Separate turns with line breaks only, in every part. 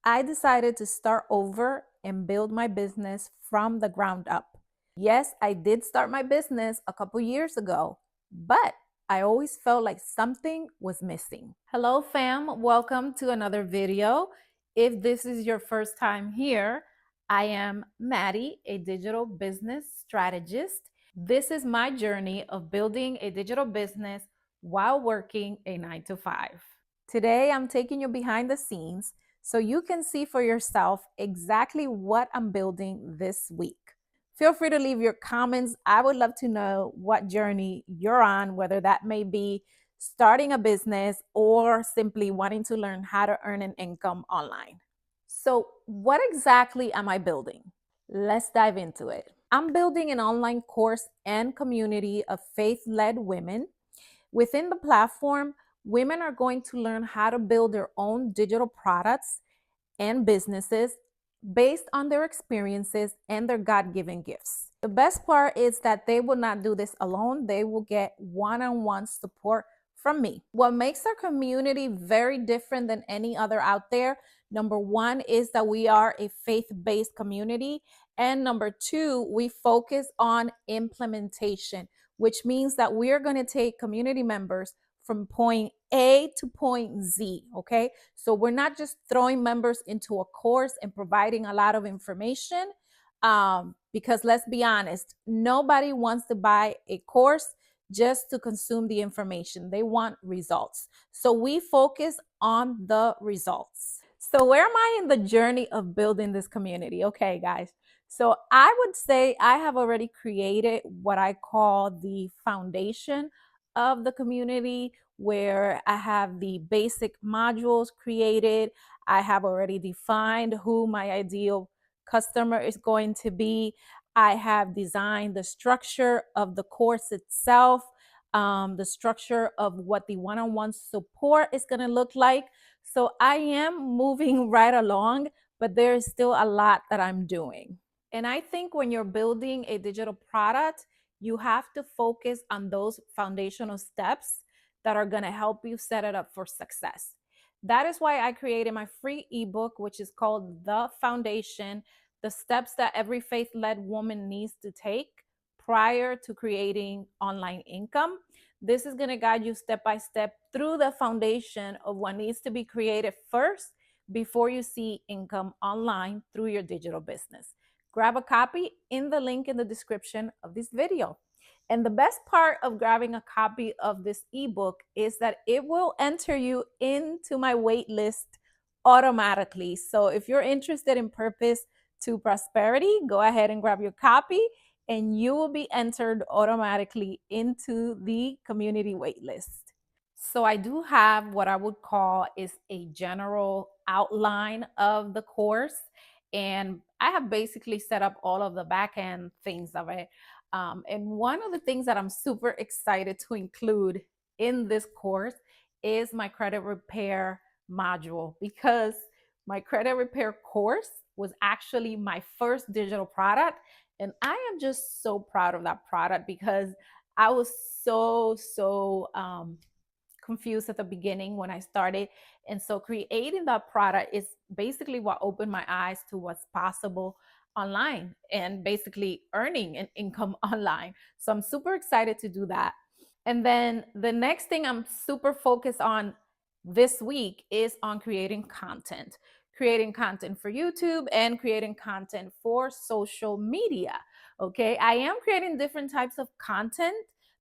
I decided to start over and build my business from the ground up. Yes, I did start my business a couple years ago, but I always felt like something was missing. Hello, fam. Welcome to another video. If this is your first time here, I am Maddie, a digital business strategist. This is my journey of building a digital business while working a 9 to 5. Today, I'm taking you behind the scenes so you can see for yourself exactly what I'm building this week. Feel free to leave your comments. I would love to know what journey you're on, whether that may be starting a business or simply wanting to learn how to earn an income online. So, what exactly am I building? Let's dive into it. I'm building an online course and community of faith led women. Within the platform, women are going to learn how to build their own digital products and businesses based on their experiences and their God given gifts. The best part is that they will not do this alone, they will get one on one support from me. What makes our community very different than any other out there, number one, is that we are a faith based community. And number two, we focus on implementation, which means that we are going to take community members from point A to point Z, okay? So we're not just throwing members into a course and providing a lot of information, because let's be honest, nobody wants to buy a course just to consume the information. They want results. So we focus on the results. So where am I in the journey of building this community? Okay, guys. So I would say I have already created what I call the foundation of the community, where I have the basic modules created. I have already defined who my ideal customer is going to be. I have designed the structure of the course itself, the structure of what the one on one support is going to look like. So I am moving right along, but there is still a lot that I'm doing. And I think when you're building a digital product, you have to focus on those foundational steps that are going to help you set it up for success. That is why I created my free ebook, which is called The Foundation: The Steps That Every Faith Led Woman Needs to Take Prior to Creating Online Income. This is going to guide you step by step through the foundation of what needs to be created first before you see income online through your digital business. Grab a copy in the link in the description of this video. And the best part of grabbing a copy of this ebook is that it will enter you into my wait list automatically. So if you're interested in Purpose to Prosperity, go ahead and grab your copy and you will be entered automatically into the community wait list. So I do have what I would call is a general outline of the course, and I have basically set up all of the back end things of it. And one of the things that I'm super excited to include in this course is my credit repair module, because my credit repair course was actually my first digital product. And I am just so proud of that product because I was so confused at the beginning when I started. And so creating that product is basically what opened my eyes to what's possible online and basically earning an income online. So I'm super excited to do that. And then the next thing I'm super focused on this week is on creating content for YouTube and creating content for social media. Okay, I am creating different types of content,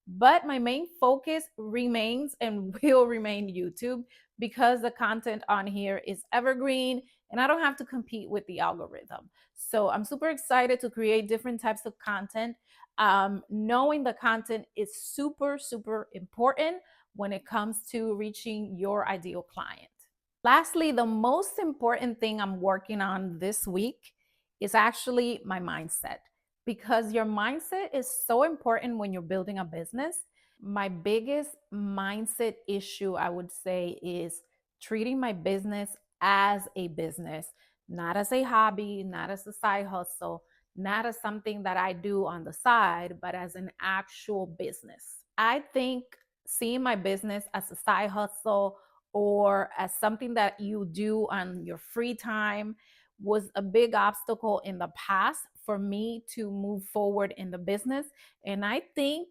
but my main focus remains and will remain YouTube, because the content on here is evergreen and I don't have to compete with the algorithm. So I'm super excited to create different types of content. Knowing the content is super important when it comes to reaching your ideal client. Lastly, the most important thing I'm working on this week is actually my mindset, because your mindset is so important when you're building a business. My biggest mindset issue, I would say, is treating my business as a business, not as a hobby, not as a side hustle, not as something that I do on the side, but as an actual business. I think seeing my business as a side hustle or as something that you do on your free time was a big obstacle in the past for me to move forward in the business. And I think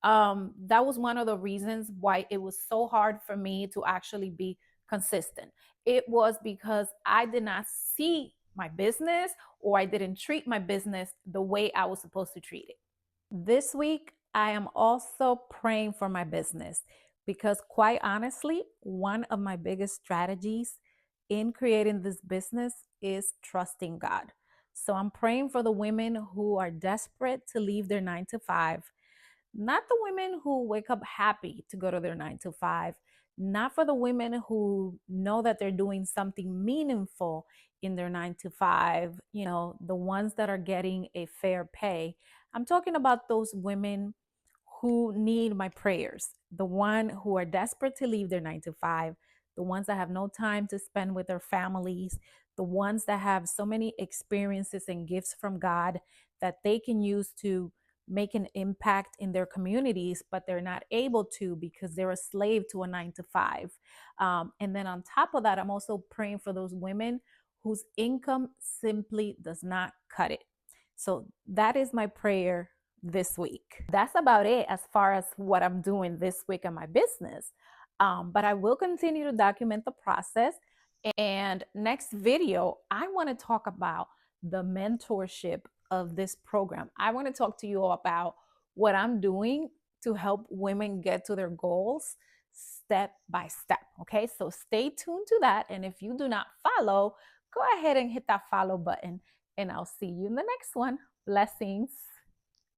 that was one of the reasons why it was so hard for me to actually be consistent. It was because I did not see my business, or I didn't treat my business the way I was supposed to treat it. This week, I am also praying for my business because, quite honestly, one of my biggest strategies in creating this business is trusting God. So I'm praying for the women who are desperate to leave their 9 to 5, not the women who wake up happy to go to their 9 to 5, not for the women who know that they're doing something meaningful in their 9 to 5, the ones that are getting a fair pay. I'm talking about those women who need my prayers, the one who are desperate to leave their 9 to 5, the ones that have no time to spend with their families, the ones that have so many experiences and gifts from God that they can use to make an impact in their communities, but they're not able to because they're a slave to a 9 to 5. And then on top of that, I'm also praying for those women whose income simply does not cut it. So that is my prayer this week. That's about it as far as what I'm doing this week in my business. But I will continue to document the process. And next video, I want to talk about the mentorship of this program. I want to talk to you about what I'm doing to help women get to their goals step by step. Okay, so stay tuned to that. And if you do not follow, go ahead and hit that follow button, and I'll see you in the next one. Blessings.